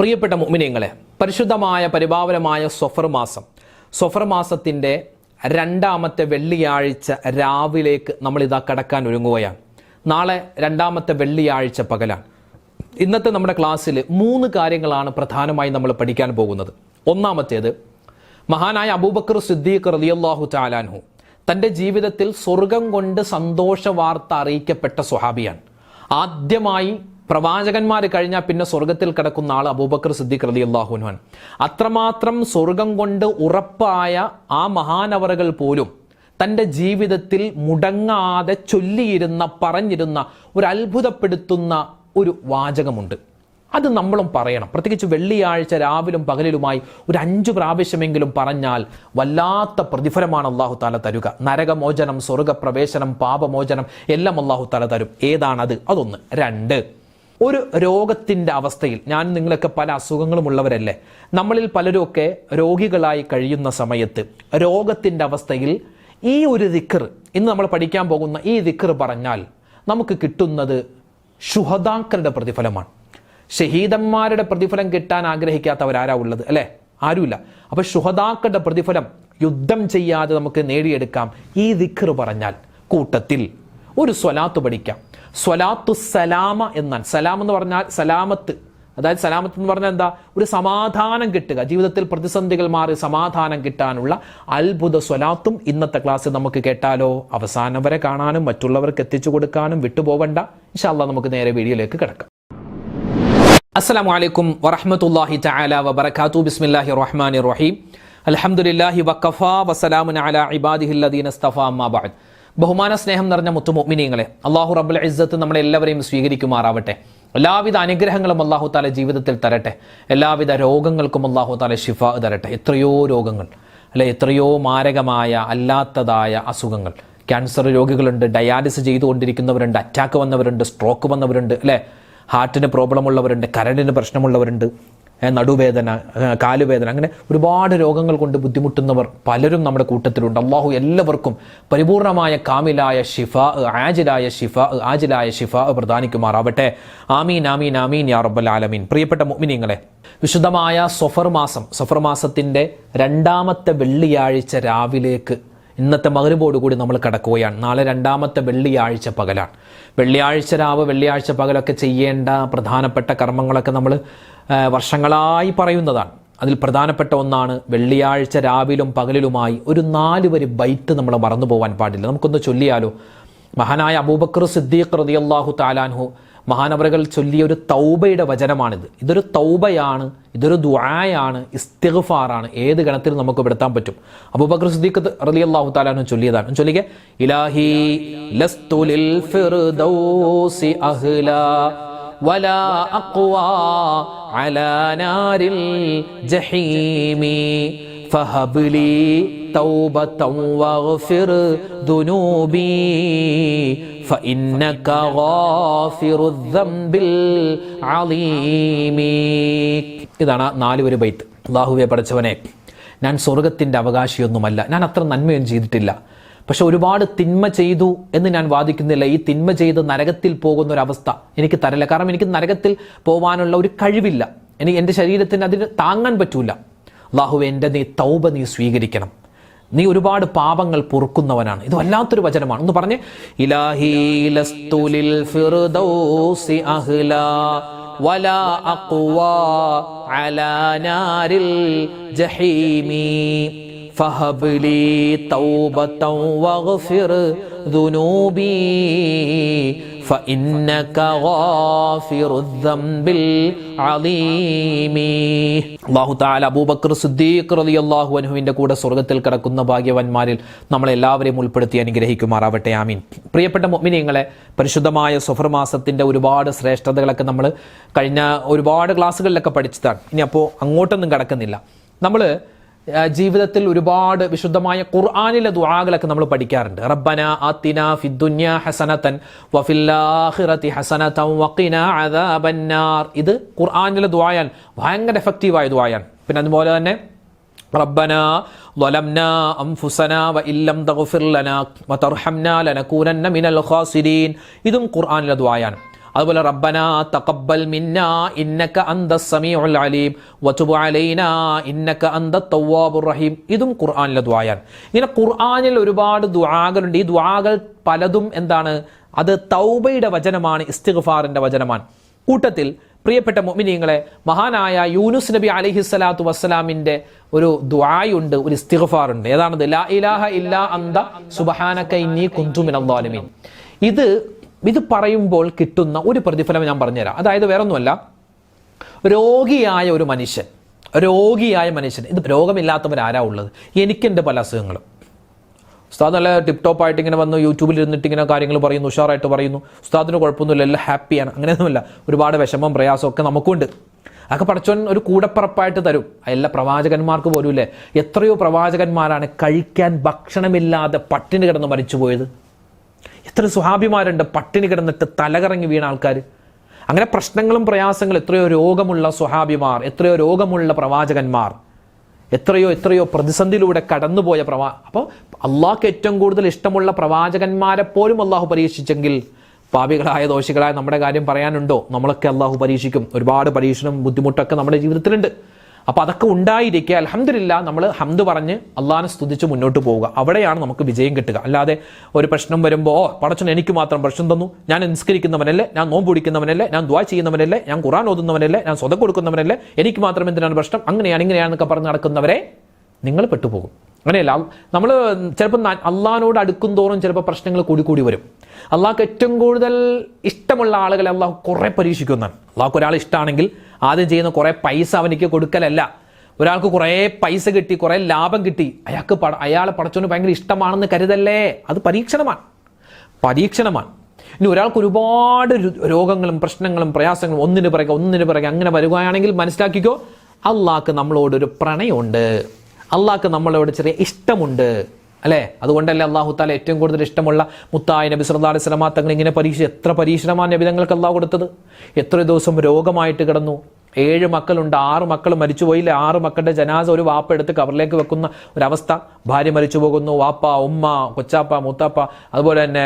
പ്രിയപ്പെട്ട മുഅ്മിനീങ്ങളെ, പരിശുദ്ധമായ പരിപാവനമായ സ്വഫർ മാസത്തിൻ്റെ രണ്ടാമത്തെ വെള്ളിയാഴ്ച രാവിലേക്ക് നമ്മളിതാ കടക്കാൻ ഒരുങ്ങുകയാണ്. നാളെ രണ്ടാമത്തെ വെള്ളിയാഴ്ച പകലാണ്. ഇന്നത്തെ നമ്മുടെ ക്ലാസ്സിൽ 3 കാര്യങ്ങളാണ് പ്രധാനമായി നമ്മൾ പഠിക്കാൻ പോകുന്നത്. ഒന്നാമത്തേത്, മഹാനായ അബൂബക്കർ സിദ്ദീഖ് റളിയല്ലാഹു തആല അൻഹു തൻ്റെ ജീവിതത്തിൽ സ്വർഗം കൊണ്ട് സന്തോഷ വാർത്ത അറിയിക്കപ്പെട്ട സ്വഹാബിയാണ്. ആദ്യമായി പ്രവാചകന്മാർ കഴിഞ്ഞാൽ പിന്നെ സ്വർഗത്തിൽ കിടക്കുന്ന ആൾ അബൂബക്കർ സിദ്ദീഖ് റളിയല്ലാഹു അൻഹു ആണ്. അത്രമാത്രം സ്വർഗം കൊണ്ട് ഉറപ്പായ ആ മഹാനവറുകൾ പോലും തൻ്റെ ജീവിതത്തിൽ മുടങ്ങാതെ പറഞ്ഞിരുന്ന ഒരു അത്ഭുതപ്പെടുത്തുന്ന ഒരു വാചകമുണ്ട്. അത് നമ്മളും പറയണം. പ്രത്യേകിച്ച് വെള്ളിയാഴ്ച രാവിലും പകലിലുമായി ഒരു 5 പ്രാവശ്യമെങ്കിലും പറഞ്ഞാൽ വല്ലാത്ത പ്രതിഫലമാണ് അല്ലാഹു തആല തരുക. നരകമോചനം, സ്വർഗപ്രവേശനം, പാപമോചനം എല്ലാം അല്ലാഹു തആല തരും. ഏതാണത്? അതൊന്ന്. 2, ഒരു രോഗത്തിൻ്റെ അവസ്ഥയിൽ, ഞാൻ നിങ്ങളൊക്കെ പല അസുഖങ്ങളും ഉള്ളവരല്ലേ, നമ്മളിൽ പലരുമൊക്കെ രോഗികളായി കഴിയുന്ന സമയത്ത് രോഗത്തിൻ്റെ അവസ്ഥയിൽ ഈ ഒരു ദിക്ർ, ഇന്ന് നമ്മൾ പഠിക്കാൻ പോകുന്ന ഈ ദിക്ർ പറഞ്ഞാൽ നമുക്ക് കിട്ടുന്നത് ശുഹദാക്കളുടെ പ്രതിഫലമാണ്. ഷഹീദന്മാരുടെ പ്രതിഫലം കിട്ടാൻ ആഗ്രഹിക്കാത്തവരാരാ ഉള്ളത്? അല്ലേ? ആരുമില്ല. അപ്പോൾ ശുഹദാക്കളുടെ പ്രതിഫലം യുദ്ധം ചെയ്യാതെ നമുക്ക് നേടിയെടുക്കാം ഈ ദിക്ർ പറഞ്ഞാൽ. കൂട്ടത്തിൽ ഒരു സ്വലാത്ത് പഠിക്കാം. സ്വലാത്തു സലാമ എന്നാണ്. സലാം എന്ന് പറഞ്ഞാൽ സലാമത്ത്, അതായത് സലാമത്ത് എന്ന് പറഞ്ഞാൽ എന്താ? ഒരു സമാധാനം കിട്ടുക, ജീവിതത്തിൽ പ്രതിസന്ധികൾ മാറി സമാധാനം കിട്ടാനുള്ള അത്ഭുത സ്വലാത്തും ഇന്നത്തെ ക്ലാസ്സിൽ നമുക്ക് കേട്ടാലോ? അവസാനം വരെ കാണാനും മറ്റുള്ളവർക്ക് എത്തിച്ചു കൊടുക്കാനും വിട്ടുപോകണ്ട. ഇൻഷാ അല്ലാഹ് നമുക്ക് നേരെ വീഡിയോയിലേക്ക് കിടക്കാം. അസ്സലാമു അലൈക്കും വറഹ്മത്തുള്ളാഹി തആല വബറകാതുഹു. ബിസ്മില്ലാഹിർ റഹ്മാനിർ റഹീം. അൽഹംദുലില്ലാഹി വഖഫാ വസലാമുൻ അലാ ഇബാദിഹില്ലദീന ഇസ്തഫാ അമ്മാ ബഅദ്. ബഹുമാന സ്നേഹം നിറഞ്ഞ മുത്തുമുഅ്മിനീങ്ങളെ, അല്ലാഹു റബ്ബുൽ ഇസ്സത്ത് നമ്മളെല്ലാവരെയും സ്വീകരിക്കുമാറാവട്ടെ. എല്ലാവിധ അനുഗ്രഹങ്ങളും അല്ലാഹു തആല ജീവിതത്തിൽ തരട്ടെ. എല്ലാവിധ രോഗങ്ങൾക്കും അല്ലാഹു തആല ശിഫാ തരട്ടെ. എത്രയോ രോഗങ്ങൾ അല്ലെ, എത്രയോ മാരകമായ അല്ലാത്തതായ അസുഖങ്ങൾ. ക്യാൻസർ രോഗികളുണ്ട്, ഡയാലിസിസ് ചെയ്തുകൊണ്ടിരിക്കുന്നവരുണ്ട്, അറ്റാക്ക് വന്നവരുണ്ട്, സ്ട്രോക്ക് വന്നവരുണ്ട്, അല്ലേ, ഹാർട്ടിന് പ്രോബ്ലം ഉള്ളവരുണ്ട്, കരളിന് പ്രശ്നമുള്ളവരുണ്ട്, നടുവേദന, കാലുവേദന, അങ്ങനെ ഒരുപാട് രോഗങ്ങൾ കൊണ്ട് ബുദ്ധിമുട്ടുന്നവർ പലരും നമ്മുടെ കൂട്ടത്തിലുണ്ട്. അള്ളാഹു എല്ലാവർക്കും പരിപൂർണമായ കാമിലായ ഷിഫാ, ആജിലായ ഷിഫാ പ്രദാനിക്കുമാറാവട്ടെ. ആമീൻ ആമീൻ ആമീൻ യാ റബ്ബൽ ആലമീൻ. പ്രിയപ്പെട്ട മുഅ്മിനീങ്ങളെ, വിശുദ്ധമായ സ്വഫർ മാസത്തിൻ്റെ രണ്ടാമത്തെ വെള്ളിയാഴ്ച രാവിലേക്ക് ഇന്നത്തെ മഗ്‌രിബോടുകൂടി നമ്മൾ കടക്കുകയാണ്. നാളെ രണ്ടാമത്തെ വെള്ളിയാഴ്ച പകലാണ്. വെള്ളിയാഴ്ച രാവ്, വെള്ളിയാഴ്ച പകലൊക്കെ ചെയ്യേണ്ട പ്രധാനപ്പെട്ട കർമ്മങ്ങളൊക്കെ നമ്മൾ വർഷങ്ങളായി പറയുന്നതാണ്. അതിൽ പ്രധാനപ്പെട്ട ഒന്നാണ് വെള്ളിയാഴ്ച രാവിലും പകലിലുമായി ഒരു 4 വരി ബൈത്ത് നമ്മൾ മറന്നു പോകാൻ പാടില്ല. നമുക്കൊന്ന് ചൊല്ലിയാലോ? മഹാനായ അബൂബക്കർ സിദ്ദീഖ് റളിയല്ലാഹു തആല അൻഹു മഹാനവറുകൾ ചൊല്ലിയ ഒരു തൗബയുടെ വചനമാണിത്. ഇതൊരു തൗബയാണ്, ഇതൊരു ദുആയാണ്, ഇസ്തിഗ്ഫാറാണ്. ഏത് ഗണത്തിൽ നമുക്ക് പെടുത്താൻ പറ്റും. അബൂബക്കർ സിദ്ദീഖ് റളിയല്ലാഹു തആല അൻഹു ചൊല്ലിയതാണ്. ചൊല്ലിക്കെ, ഇലാഹി ലസ്തു ലിൽ ഫിർദൗസി അഹ്ലാ വലാ അഖ്വാ അലാ നാരിൽ ജഹീമി ഫഹബ്ലി തൗബതൻ വഗ്ഫിർ ദുനൂബി ഫഇന്നക ഗാഫിറുദ് ദംബിൽ അലീമി. ഇതാണ് 4 വരി ബൈത്ത്. അല്ലാഹുവേ പടച്ചവനെ, ഞാൻ സ്വർഗത്തിൻ്റെ അവകാശിയൊന്നുമല്ല, ഞാൻ അത്ര നന്മയൊന്നും ചെയ്തിട്ടില്ല, പക്ഷെ ഒരുപാട് തിന്മ ചെയ്തു എന്ന് ഞാൻ വാദിക്കുന്നില്ല. ഈ തിന്മ ചെയ്ത് നരകത്തിൽ പോകുന്ന ഒരവസ്ഥ എനിക്ക് തരില്ല. കാരണം എനിക്ക് നരകത്തിൽ പോകാനുള്ള ഒരു കഴിവില്ല. എൻ്റെ ശരീരത്തിന് അതിന് താങ്ങാൻ പറ്റൂല. അല്ലാഹുവേ, എൻ്റെ തൗബ നീ സ്വീകരിക്കണം. നീ ഒരുപാട് പാപങ്ങൾ പൊറുക്കുന്നവനാണ്. ഇത് വല്ലാത്തൊരു വചനമാണ്. ഒന്ന് പറഞ്ഞേ, ഇലാഹി ലസ്തു ലിൽ ഫിർദൗസി അഹ്ലാ വലാ അഖ്വാ അലാ നാരിൽ ജഹീമി ഫഹബ്ലി തൗബതൻ വഗ്ഫിർ ദുനൂബി ഫഇന്നക ഗാഫിറുദ് ദംബിൽ അലീമി. അല്ലാഹു തആല അബൂബക്കർ സിദ്ദീഖ് റളിയല്ലാഹു അൻഹുവിൻ്റെ കൂടെ സ്വർഗത്തിൽ കിടക്കുന്ന ഭാഗ്യവാന്മാരിൽ നമ്മളെല്ലാവരെയും ഉൾപ്പെടുത്തി അനുഗ്രഹിക്കുമാറാവട്ടെ. ആമീൻ. പ്രിയപ്പെട്ട മുഅ്മിനീങ്ങളെ, പരിശുദ്ധമായ സ്വഫർ മാസത്തിൻ്റെ ഒരുപാട് ശ്രേഷ്ഠതകളൊക്കെ നമ്മൾ കഴിഞ്ഞ ഒരുപാട് ക്ലാസ്സുകളിലൊക്കെ പഠിച്ചതാണ്. ഇനി അപ്പോൾ അങ്ങോട്ടൊന്നും കിടക്കുന്നില്ല. നമ്മൾ ജീവിതത്തിൽ ഒരുപാട് വിശുദ്ധമായ ഖുർആനിലെ ദുആകളൊക്കെ നമ്മൾ പഠിക്കാറുണ്ട്. റബ്ബന ആതിനാ ഫിദ്ദുനിയ ഹസനതൻ വഫിൽ ആഖിറതി ഹസനതൻ വഖിനാ അദാബന്നാർ. ഇത് ഖുർആനിലെ ദുആയാണ്, ഭയങ്കര എഫക്റ്റീവായ ദുആയാണ്. പിന്നെ അതുപോലെ തന്നെ റബ്ബനാ ളലംനാ അൻഫുസനാ വഇല്ലം തഗ്ഫിർ ലനാ വതർഹംനാ ലനകൂനന്ന മിനൽ ഖാസിരീൻ. ഇതും ഖുർആനിലെ ദുആയാണ്. അതുപോലെ റബ്ബനാ തഖബ്ബൽ മിന്നാ ഇന്നക അന്തസ് സമീഉൽ അലീം വതുബ് അലൈനാ ഇന്നക അന്തത് തവ്വാബുർ റഹീം. ഇതും ഖുർആനിലെ ദുആയാണ്. ഇങ്ങനെ ഖുർആനിൽ ഒരുപാട് ദുആകളുണ്ട്. ഈ ദുആകൾ പലതും എന്താണ്? അത് തൗബയുടെ വചനമാണ്, ഇസ്തിഗ്ഫാറിന്റെ വചനമാണ്. കൂട്ടത്തിൽ പ്രിയപ്പെട്ട മുഅ്മിനീങ്ങളെ, മഹാനായ യൂനുസ് നബി അലൈഹിസ്സലാത്തു വസ്സലാമിന്റെ ഒരു ദുആയുണ്ട്, ഒരു ഇസ്തിഗ്ഫാറുണ്ട്. ഏതാണത്? ലാ ഇലാഹ ഇല്ലാ അന്ത സുബ്ഹാനക ഇന്നി കുന്തു മിനൽ ളാലിമീൻ. ഇത് പറയുമ്പോൾ കിട്ടുന്ന ഒരു പ്രതിഫലം ഞാൻ പറഞ്ഞുതരാം. അതായത് വേറൊന്നുമല്ല, രോഗിയായ മനുഷ്യൻ, ഇത് രോഗമില്ലാത്തവരാരാ ഉള്ളത്? എനിക്കെൻ്റെ പല അസുഖങ്ങളും. ഉസ്താദ് നല്ല ടിപ് ടോപ്പായിട്ട് ഇങ്ങനെ വന്ന് യൂട്യൂബിൽ ഇരുന്നിട്ട് ഇങ്ങനെ കാര്യങ്ങൾ പറയുന്നു, ഉഷാറായിട്ട് പറയുന്നു, ഉസ്താദിന് കുഴപ്പമൊന്നുമില്ല, എല്ലാം ഹാപ്പിയാണ്. അങ്ങനെയൊന്നുമില്ല. ഒരുപാട് വിഷമം പ്രയാസമൊക്കെ നമുക്കുണ്ട്. അതൊക്കെ പടച്ചോൻ ഒരു കൂടപ്പറപ്പായിട്ട് തരും. എല്ലാ പ്രവാചകന്മാർക്ക് പോലും ഇല്ലേ, എത്രയോ പ്രവാചകന്മാരാണ് കഴിക്കാൻ ഭക്ഷണമില്ലാതെ പട്ടിണി കിടന്ന് മരിച്ചുപോയത്. എത്ര സുഹാബിമാരുണ്ട് പട്ടിണി കിടന്നിട്ട് തലകറങ്ങി വീണ ആൾക്കാർ. അങ്ങനെ പ്രശ്നങ്ങളും പ്രയാസങ്ങളും, എത്രയോ രോഗമുള്ള സുഹാബിമാർ, എത്രയോ രോഗമുള്ള പ്രവാചകന്മാർ, എത്രയോ പ്രതിസന്ധിയിലൂടെ കടന്നുപോയ അപ്പോൾ അള്ളാഹ്ക്ക് ഏറ്റവും കൂടുതൽ ഇഷ്ടമുള്ള പ്രവാചകന്മാരെ പോലും അള്ളാഹു പരീക്ഷിച്ചെങ്കിൽ പാപികളായ ദോഷികളായ നമ്മുടെ കാര്യം പറയാനുണ്ടോ? നമ്മളൊക്കെ അള്ളാഹു പരീക്ഷിക്കും. ഒരുപാട് പരീക്ഷണം ബുദ്ധിമുട്ടൊക്കെ നമ്മുടെ ജീവിതത്തിലുണ്ട്. അപ്പോൾ അതൊക്കെ ഉണ്ടായിരിക്കുക. അൽഹംദുലില്ലാഹ് നമ്മൾ ഹംദ് പറഞ്ഞ് അള്ളാഹിനെ സ്തുതിച്ച് മുന്നോട്ട് പോവുക. അവിടെയാണ് നമുക്ക് വിജയം കിട്ടുക. അല്ലാതെ ഒരു പ്രശ്നം വരുമ്പോൾ പടച്ചോൻ എനിക്ക് മാത്രം പ്രശ്നം തന്നു, ഞാൻ നിസ്കരിക്കുന്നവനല്ലേ, ഞാൻ നോമ്പ് പിടിക്കുന്നവനല്ലേ, ഞാൻ ദുആ ചെയ്യുന്നവനല്ലേ, ഞാൻ ഖുർആൻ ഓതുന്നവനല്ലേ, ഞാൻ സ്വതം കൊടുക്കുന്നവനല്ലേ, എനിക്ക് മാത്രം എന്തിനാണ് പ്രശ്നം, ഇങ്ങനെയാണെന്നൊക്കെ പറഞ്ഞ് നടക്കുന്നവരെ നിങ്ങൾ പെട്ടുപോകും. അങ്ങനെയല്ല, നമ്മൾ ചിലപ്പോൾ അള്ളാഹിനോട് അടുക്കും തോറും ചിലപ്പോൾ പ്രശ്നങ്ങൾ കൂടി വരും. അള്ളാഹ്ക്ക് ഏറ്റവും കൂടുതൽ ഇഷ്ടമുള്ള ആളുകളെ അള്ളാഹു കുറേ പരീക്ഷിക്കുന്നതാണ്. അള്ളാഹ്ക്ക് ഒരാൾ ഇഷ്ടമാണെങ്കിൽ ആദ്യം ചെയ്യുന്ന കുറേ പൈസ അവനിക്ക് കൊടുക്കലല്ല. ഒരാൾക്ക് കുറേ പൈസ കിട്ടി, കുറേ ലാഭം കിട്ടി, അയാളെ പടച്ചോന് ഭയങ്കര ഇഷ്ടമാണെന്ന് കരുതല്ലേ. അത് പരീക്ഷണമാണ്. ഇനി ഒരാൾക്ക് ഒരുപാട് രോഗങ്ങളും പ്രശ്നങ്ങളും പ്രയാസങ്ങളും ഒന്നിന് പിറകെ അങ്ങനെ വരികയാണെങ്കിൽ മനസ്സിലാക്കിക്കോ, അള്ളാഹ്ക്ക് നമ്മളോടൊരു പ്രണയമുണ്ട്, അള്ളാഹ്ക്ക് നമ്മളോട് ചെറിയ ഇഷ്ടമുണ്ട്, അല്ലേ? അതുകൊണ്ടല്ലേ അള്ളാഹു താല ഏറ്റവും കൂടുതൽ ഇഷ്ടമുള്ള മുത്തായ നബി സല്ലല്ലാഹു അലൈഹി വസല്ലം തങ്ങൾ ഇങ്ങനെ എത്ര പരീക്ഷണമാണ് നബി തങ്ങൾക്ക് അള്ളാഹു കൊടുത്തത്. എത്ര ദിവസം രോഗമായിട്ട് കിടന്നു. 7 മക്കളുണ്ട്, 6 മക്കൾ മരിച്ചുപോയില്ലേ? 6 മക്കളുടെ ജനാസ ഒരു വാപ്പ എടുത്ത് കവറിലേക്ക് വെക്കുന്ന ഒരവസ്ഥ. ഭാര്യ മരിച്ചു പോകുന്നു, വാപ്പ, ഉമ്മ, കൊച്ചാപ്പ, മൂത്താപ്പ, അതുപോലെ തന്നെ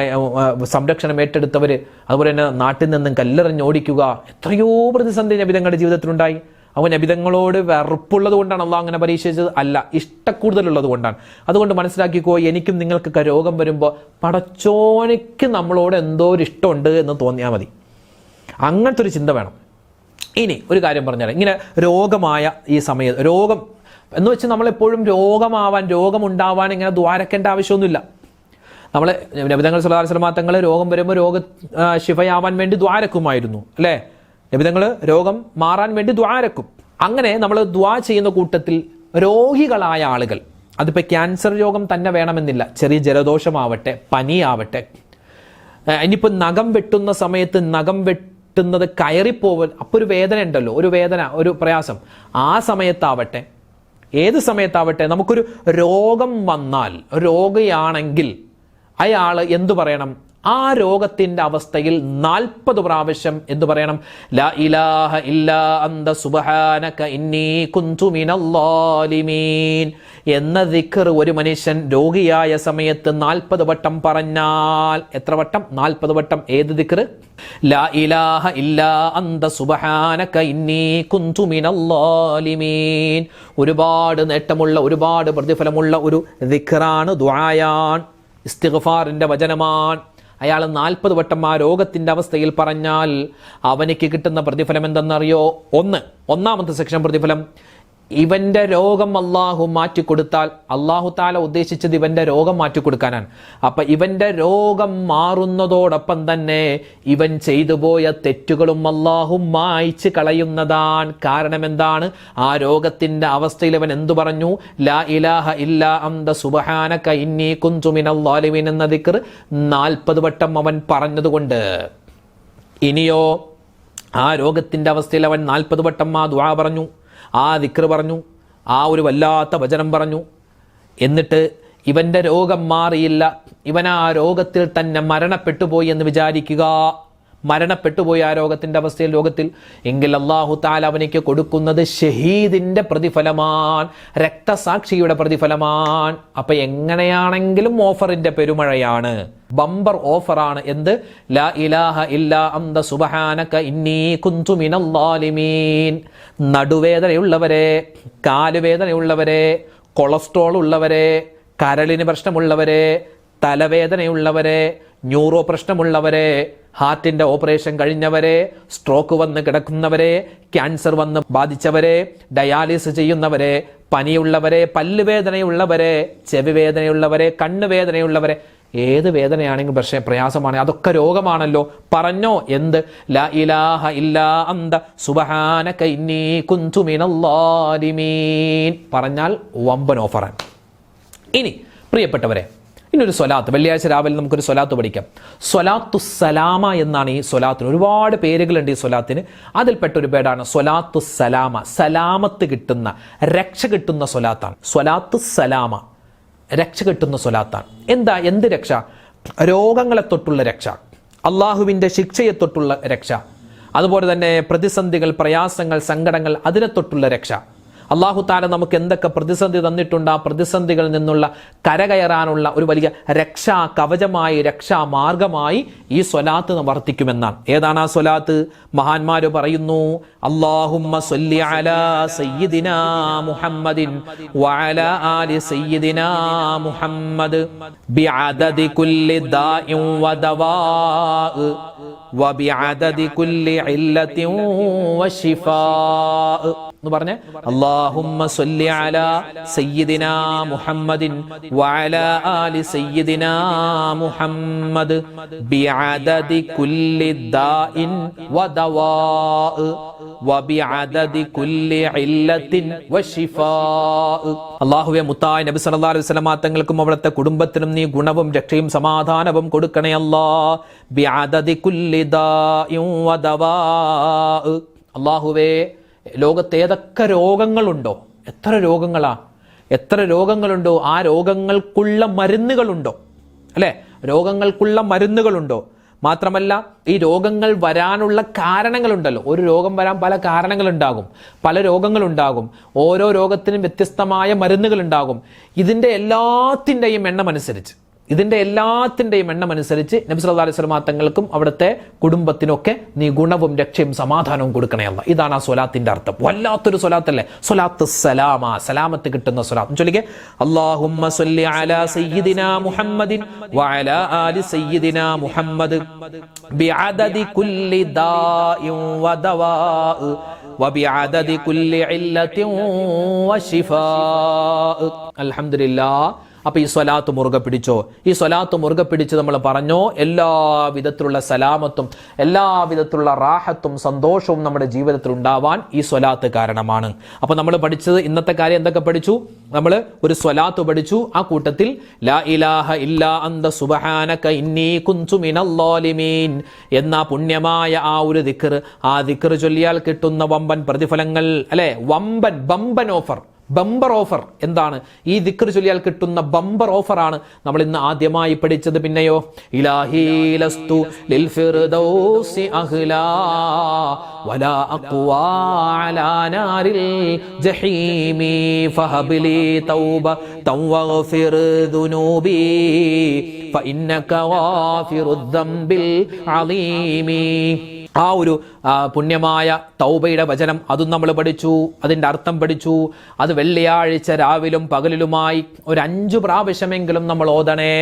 സംരക്ഷണം ഏറ്റെടുത്തവർ, അതുപോലെ തന്നെ നാട്ടിൽ നിന്നും കല്ലെറിഞ്ഞോടിക്കുക. എത്രയോ പ്രതിസന്ധി നബി തങ്ങളുടെ ജീവിതത്തിലുണ്ടായി. അവൻ നബിതങ്ങളോട് വെറുപ്പുള്ളത് കൊണ്ടാണ് അള്ളാഹ് അങ്ങനെ പരീക്ഷിച്ചത് അല്ല, ഇഷ്ടക്കൂടുതലുള്ളത് കൊണ്ടാണ്. അതുകൊണ്ട് മനസ്സിലാക്കിക്കോ, എനിക്കും നിങ്ങൾക്കൊക്കെ രോഗം വരുമ്പോൾ പടച്ചോനിക്ക് നമ്മളോട് എന്തോ ഒരു ഇഷ്ടമുണ്ട് എന്ന് തോന്നിയാൽ മതി. അങ്ങനത്തെ ഒരു ചിന്ത വേണം. ഇനി ഒരു കാര്യം പറഞ്ഞാൽ, ഇങ്ങനെ രോഗമായ ഈ സമയത്ത്, രോഗം എന്ന് വെച്ച് നമ്മളെപ്പോഴും രോഗമുണ്ടാവാൻ ഇങ്ങനെ ദ്വാരക്കേണ്ട ആവശ്യമൊന്നുമില്ല. നമ്മൾ നബിതങ്ങൾ സല്ലല്ലാഹു അലൈഹി വസല്ലം തങ്ങൾ രോഗം വരുമ്പോൾ ശിഫയാവാൻ വേണ്ടി ദ്വാരക്കുമായിരുന്നു, അല്ലേ? നബിതങ്ങൾ രോഗം മാറാൻ വേണ്ടി ദ്വാരക്കും. അങ്ങനെ നമ്മൾ ദ്വാ ചെയ്യുന്ന കൂട്ടത്തിൽ രോഗികളായ ആളുകൾ, അതിപ്പോൾ ക്യാൻസർ രോഗം തന്നെ വേണമെന്നില്ല, ചെറിയ ജലദോഷമാവട്ടെ, പനിയാവട്ടെ, ഇനിയിപ്പോൾ നഖം വെട്ടുന്ന സമയത്ത് നഖം വെട്ടുന്നത് കയറിപ്പോവൽ, അപ്പോൾ ഒരു വേദന ഉണ്ടല്ലോ, ഒരു പ്രയാസം, ആ സമയത്താവട്ടെ, ഏത് സമയത്താവട്ടെ, നമുക്കൊരു രോഗം വന്നാൽ, രോഗിയാണെങ്കിൽ അയാൾ എന്തു പറയണം? ആ രോഗത്തിന്റെ അവസ്ഥയിൽ 40 പ്രാവശ്യം എന്തു പറയണം? ലാ ഇലാഹ ഇല്ലാ അന്ത സുബ്ഹാനക ഇന്നി കുന്തു മിനൽ ളാലിമീൻ എന്ന ദിക്ർ ഒരു മനുഷ്യൻ രോഗിയായ സമയത്ത് 40 വട്ടം പറഞ്ഞാൽ, എത്ര വട്ടം? 40 വട്ടം. ഏത് ദിക്ർ? ലാ ഇലാഹ ഇല്ലാ അന്ത സുബ്ഹാനക ഇന്നി കുന്തു മിനൽ ളാലിമീൻ. ഒരുപാട് നേട്ടമുള്ള, ഒരുപാട് പ്രതിഫലമുള്ള ഒരു ദിക്റാണ്, ദുആയാണ്, ഇസ്തിഗ്ഫാറിന്റെ വചനമാണ്. അയാൾ 40 വട്ടം ആ രോഗത്തിന്റെ അവസ്ഥയിൽ പറഞ്ഞാൽ അവനിക്ക് കിട്ടുന്ന പ്രതിഫലം എന്തെന്നറിയോ? ഒന്നാമത്തെ സെക്ഷൻ പ്രതിഫലം, ഇവന്റെ രോഗം അള്ളാഹു മാറ്റിക്കൊടുത്താൽ, അള്ളാഹു താല ഉദ്ദേശിച്ചത് ഇവന്റെ രോഗം മാറ്റിക്കൊടുക്കാനാണ്. അപ്പൊ ഇവന്റെ രോഗം മാറുന്നതോടൊപ്പം തന്നെ ഇവൻ ചെയ്തു പോയ തെറ്റുകളും അള്ളാഹു മായ്ച്ച് കളയുന്നതാണ്. കാരണം എന്താണ്? ആ രോഗത്തിന്റെ അവസ്ഥയിൽ അവൻ എന്തു പറഞ്ഞു? ലാ ഇലാഹ ഇല്ലാ അന്ത സുബ്ഹാനക ഇന്നി കുന്തു മിനൽ ളാലിമീൻ എന്ന ദിക്ർ 40 വട്ടം അവൻ പറഞ്ഞതുകൊണ്ട്. ഇനിയോ ആ രോഗത്തിന്റെ അവസ്ഥയിൽ അവൻ 40 വട്ടം ആ ദുആ പറഞ്ഞു, ആ ദിക്ർ പറഞ്ഞു, ആ ഒരു വല്ലാത്ത വചനം പറഞ്ഞു. എന്നിട്ട് ഇവന്റെ രോഗം മാറിയില്ല, ഇവൻ ആ രോഗത്തിൽ തന്നെ മരണപ്പെട്ടു പോയി എന്ന് വിചാരിക്കുക. മരണപ്പെട്ടുപോയി ആ രോഗത്തിന്റെ അവസ്ഥയിൽ ലോകത്തിൽ, എങ്കിൽ അല്ലാഹു തആല അവനിക്ക് കൊടുക്കുന്നത് ഷഹീദിന്റെ പ്രതിഫലമാണ്, രക്തസാക്ഷിയുടെ പ്രതിഫലമാണ്. അപ്പൊ എങ്ങനെയാണെങ്കിലും ഓഫറിന്റെ പെരുമഴയാണ്, ബമ്പർ ഓഫറാണ്. എന്ത്? ലാ ഇലാഹ ഇല്ലാ അന്ത സുബ്ഹാനക ഇന്നി കുന്തു മിനൽ ളാലിമീൻ. നടുവേദനയുള്ളവരെ, കാലുവേദനയുള്ളവരെ, കൊളസ്ട്രോൾ ഉള്ളവരെ, കരളിന് പ്രശ്നമുള്ളവരെ, തലവേദനയുള്ളവരെ, ന്യൂറോ പ്രശ്നമുള്ളവരെ, ഹാർട്ടിന്റെ ഓപ്പറേഷൻ കഴിഞ്ഞവരെ, സ്ട്രോക്ക് വന്ന് കിടക്കുന്നവരെ, ക്യാൻസർ വന്ന് ബാധിച്ചവരെ, ഡയാലിസിസ് ചെയ്യുന്നവരെ, പനിയുള്ളവരെ, പല്ലുവേദനയുള്ളവരെ, ചെവി വേദനയുള്ളവരെ, കണ്ണുവേദനയുള്ളവരെ, ഏത് വേദനയാണെങ്കിലും പക്ഷേ പ്രയാസമാണ്, അതൊക്കെ രോഗമാണല്ലോ. പറഞ്ഞോ എന്ത്? ലാ ഇലാഹ ഇല്ലാ അന്ത സുബ്ഹാനക ഇന്നി കുന്തു മിനൽ ളാലിമീൻ പറഞ്ഞാൽ വമ്പൻ ഓഫറാണ്. ഇനി പ്രിയപ്പെട്ടവരെ, ഇനിയൊരു സ്വലാത്ത്, വെള്ളിയാഴ്ച രാവിലെ നമുക്കൊരു സ്വലാത്ത് പഠിക്കാം. സ്വലാത്തു സലാമ എന്നാണ് ഈ സ്വലാത്തിന്. ഒരുപാട് പേരുകളുണ്ട് ഈ സ്വലാത്തിന്. അതിൽപ്പെട്ട ഒരു പേരാണ് സ്വലാത്തു സലാമ. സലാമത്ത് കിട്ടുന്ന, രക്ഷ കിട്ടുന്ന സ്വലാത്താണ് സ്വലാത്തു സലാമ. രക്ഷ കിട്ടുന്ന സ്വലാത്താണ്. എന്ത് രക്ഷ? രോഗങ്ങളെ തൊട്ടുള്ള രക്ഷ, അള്ളാഹുവിൻ്റെ ശിക്ഷയെ തൊട്ടുള്ള രക്ഷ, അതുപോലെ തന്നെ പ്രതിസന്ധികൾ, പ്രയാസങ്ങൾ, സങ്കടങ്ങൾ, അതിനെ തൊട്ടുള്ള രക്ഷ. അള്ളാഹു താല നമുക്ക് എന്തൊക്കെ പ്രതിസന്ധി തന്നിട്ടുണ്ട്, ആ പ്രതിസന്ധികളിൽ നിന്നുള്ള കരകയറാനുള്ള ഒരു വലിയ രക്ഷാ കവചമായി, രക്ഷാ മാർഗമായി ഈ സ്വലാത്ത് വർത്തിക്കുമെന്നാണ്. ഏതാണ് ആ സ്വലാത്ത്? മഹാന്മാര് പറയുന്നു, അല്ലാഹുമ്മ സ്വല്ലി അലാ സയ്യിദിനാ മുഹമ്മദിൻ വഅലാ ആലി സയ്യിദിനാ മുഹമ്മദ് ബിഅദദി കുല്ലി ദാഇൻ വദവാ വബിഅദദി കുല്ലി ഇല്ലത്തിൻ വശിഫാ എന്ന് പറഞ്ഞേ. അല്ലാഹുമ്മ സ്വല്ലി അലാ സയ്യിദിനാ മുഹമ്മദിൻ വഅലാ ആലി സയ്യിദിനാ മുഹമ്മദ് ബിഅദദി കുല്ലി ദാഇൻ വദവാ വബിഅദദി കുല്ലി ഇല്ലത്തിൻ വശിഫാ. അല്ലാഹുവേ, മുത്തായ നബി സല്ലല്ലാഹു അലൈഹി വസല്ലം തങ്ങൾക്കും അവിടുത്തെ കുടുംബത്തിനും നീ ഗുണവും രക്ഷയും സമാധാനവും കൊടുക്കണേ അല്ലാ. ബിഅദദി കുല്ലി ദാഇൻ വദവാ. അല്ലാഹുവേ, ലോകത്ത് ഏതൊക്കെ രോഗങ്ങളുണ്ടോ, എത്ര രോഗങ്ങളുണ്ടോ, ആ രോഗങ്ങൾക്കുള്ള മരുന്നുകളുണ്ടോ, അല്ലെ? രോഗങ്ങൾക്കുള്ള മരുന്നുകളുണ്ടോ? മാത്രമല്ല, ഈ രോഗങ്ങൾ വരാനുള്ള കാരണങ്ങളുണ്ടല്ലോ. ഒരു രോഗം വരാൻ പല കാരണങ്ങളുണ്ടാകും, പല രോഗങ്ങളുണ്ടാകും. ഓരോ രോഗത്തിനും വ്യത്യസ്തമായ മരുന്നുകളുണ്ടാകും. ഇതിൻ്റെ എല്ലാത്തിൻ്റെയും എണ്ണം അനുസരിച്ച് നബി സല്ലല്ലാഹു അലൈഹി വസല്ലം തങ്ങൾക്കും അവിടുത്തെ കുടുംബത്തിനൊക്കെ നീ ഗുണവും രക്ഷയും സമാധാനവും കൊടുക്കണേ അല്ലാ. ഇതാണ് ആ സ്വലാത്തിന്റെ അർത്ഥം. വല്ലാത്തൊരു സ്വലാത്തല്ലേ, സ്വലാത്തു സലാമ, സലാമത്ത് കിട്ടുന്ന സ്വലാത്ത്. ചൊല്ലിക്കേ, അല്ലാഹുമ്മ സ്വല്ലി അലാ സയ്യിദിനാ മുഹമ്മദിൻ വഅലാ ആലി സയ്യിദിനാ മുഹമ്മദ് ബിഅദദി കുല്ലി ദാഇൻ വദവാ വബിഅദദി കുല്ലി ഇല്ലത്തിൻ വശിഫാ. അൽഹംദുലില്ലാഹ്. അപ്പൊ ഈ സ്വലാത്ത് മുറുകെ പിടിച്ചോ. ഈ സ്വലാത്ത് മുറുകെ പിടിച്ച് നമ്മൾ പറഞ്ഞോ, എല്ലാ വിധത്തിലുള്ള സലാമത്തും, എല്ലാ വിധത്തിലുള്ള റാഹത്തും, സന്തോഷവും നമ്മുടെ ജീവിതത്തിൽ ഉണ്ടാവാൻ ഈ സ്വലാത്ത് കാരണമാണ്. അപ്പൊ നമ്മൾ പഠിച്ചത് ഇന്നത്തെ കാര്യം എന്തൊക്കെ പഠിച്ചു? നമ്മൾ ഒരു സ്വലാത്ത് പഠിച്ചു. ആ കൂട്ടത്തിൽ ലാ ഇലാഹ ഇല്ലാ അന്ത സുബ്ഹാനക ഇന്നി കുന്തു മിനൽ ളാലിമീൻ എന്ന പുണ്യമായ ആ ഒരു ദിക്ർ, ആ ദിക്ർ ചൊല്ലിയാൽ കിട്ടുന്ന വമ്പൻ പ്രതിഫലങ്ങൾ, അല്ലെ? ബമ്പർ ഓഫർ എന്താണ്? ഈ ദിക്ർ ചൊല്ലിയാൽ കിട്ടുന്ന ബമ്പർ ഓഫറാണ് നമ്മൾ ഇന്ന് ആദ്യമായി പഠിച്ചത്. പിന്നെയോ, ഇലാഹി ലസ്തു ലിൽ ഫിർദൗസി അഹ്ലാ വലാ അഖ്വാ അലാ നാരിൽ ജഹീമി ഫഹബ്ലി തൗബതൻ വഗ്ഫിർ ദുനൂബി ഫഇന്നക ഗാഫിറുദ് ദംബിൽ അളീമി. ആ ഒരു പുണ്യമായ തൗബയുടെ വചനം അതും നമ്മൾ പഠിച്ചു, അതിൻ്റെ അർത്ഥം പഠിച്ചു. അത് വെള്ളിയാഴ്ച രാവിലും പകലിലുമായി ഒരു 5 പ്രാവശ്യമെങ്കിലും നമ്മൾ ഓതണേ.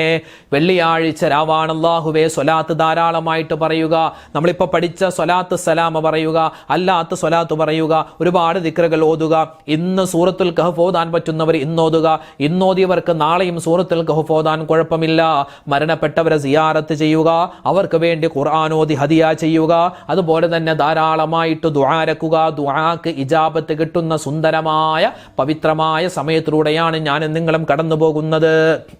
വെള്ളിയാഴ്ച രാവാണ്, അല്ലാഹുവേ സ്വലാത്ത് ധാരാളമായിട്ട് പറയുക. നമ്മളിപ്പോൾ പഠിച്ച സ്വലാത്ത് സലാമ പറയുക, അല്ലാത്ത സ്വലാത്ത് പറയുക, ഒരുപാട് ദിക്റുകൾ ഓതുക. ഇന്ന് സൂറത്തുൽ കഹ്ഫ് ഓതാൻ പറ്റുന്നവർ ഇന്നോതുക, ഇന്നോതിയവർക്ക് നാളെയും സൂറത്തുൽ കഹ്ഫ് ഓതാൻ കുഴപ്പമില്ല. മരണപ്പെട്ടവരെ സിയാറത്ത് ചെയ്യുക, അവർക്ക് വേണ്ടി ഖുർആൻ ഓതി ഹദിയ ചെയ്യുക. അതുപോലെ തന്നെ ധാരാളമായിട്ട് ദുആരക്കുക. ദുആക്ക് ഇജാബത്ത് കിട്ടുന്ന സുന്ദരമായ പവിത്രമായ സമയത്തിലൂടെയാണ് ഞാനും നിങ്ങളും കടന്നു പോകുന്നത്.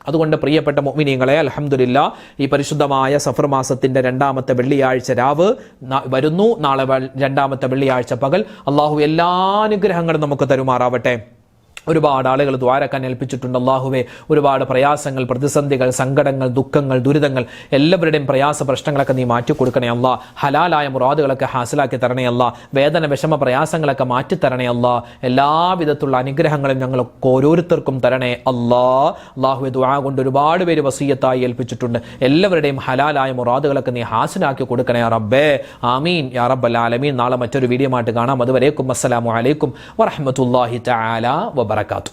അതുകൊണ്ട് പ്രിയപ്പെട്ട മുഅ്മിനീങ്ങളെ, അൽഹംദുലില്ലാ, ഈ പരിശുദ്ധമായ സഫർ മാസത്തിന്റെ 2ാമത്തെ വെള്ളിയാഴ്ച രാവ് വരുന്നു. നാളെ 2ാമത്തെ വെള്ളിയാഴ്ച പകൽ. അല്ലാഹു എല്ലാ അനുഗ്രഹങ്ങളും നമുക്ക് തരുമാറാവട്ടെ. ഒരുപാട് ആളുകൾ ദ്വാരക്കാൻ ഏൽപ്പിച്ചിട്ടുണ്ട്. അല്ലാഹുവേ, ഒരുപാട് പ്രയാസങ്ങൾ, പ്രതിസന്ധികൾ, സങ്കടങ്ങൾ, ദുഃഖങ്ങൾ, ദുരിതങ്ങൾ, എല്ലാവരുടെയും പ്രയാസ പ്രശ്നങ്ങളൊക്കെ നീ മാറ്റി കൊടുക്കണേ അല്ലാ. ഹലാലായ മുറാദുകളൊക്കെ ഹാസിലാക്കി തരണേ അല്ലാ. വേദന, വിഷമ, പ്രയാസങ്ങളൊക്കെ മാറ്റി തരണേ അല്ലാ. എല്ലാവിധത്തിലുള്ള അനുഗ്രഹങ്ങളും ഞങ്ങൾക്ക് ഓരോരുത്തർക്കും തരണേ അല്ലാ. അല്ലാഹുവേ, ദുആ കൊണ്ട് ഒരുപാട് പേര് വസിയത്തായി ഏൽപ്പിച്ചിട്ടുണ്ട്. എല്ലാവരുടെയും ഹലാലായ മുറാദുകളൊക്കെ നീ ഹാസിലാക്കി കൊടുക്കണേ റബ്ബേ. ആമീൻ യാ റബ്ബൽ ആലമീൻ. നാളെ മറ്റൊരു വീഡിയോ ആയിട്ട് കാണാം. അതുവരേക്കും അസ്സലാമു അലൈക്കും വറഹ്മത്തുള്ളാഹി തആല വബറകാതുഹു.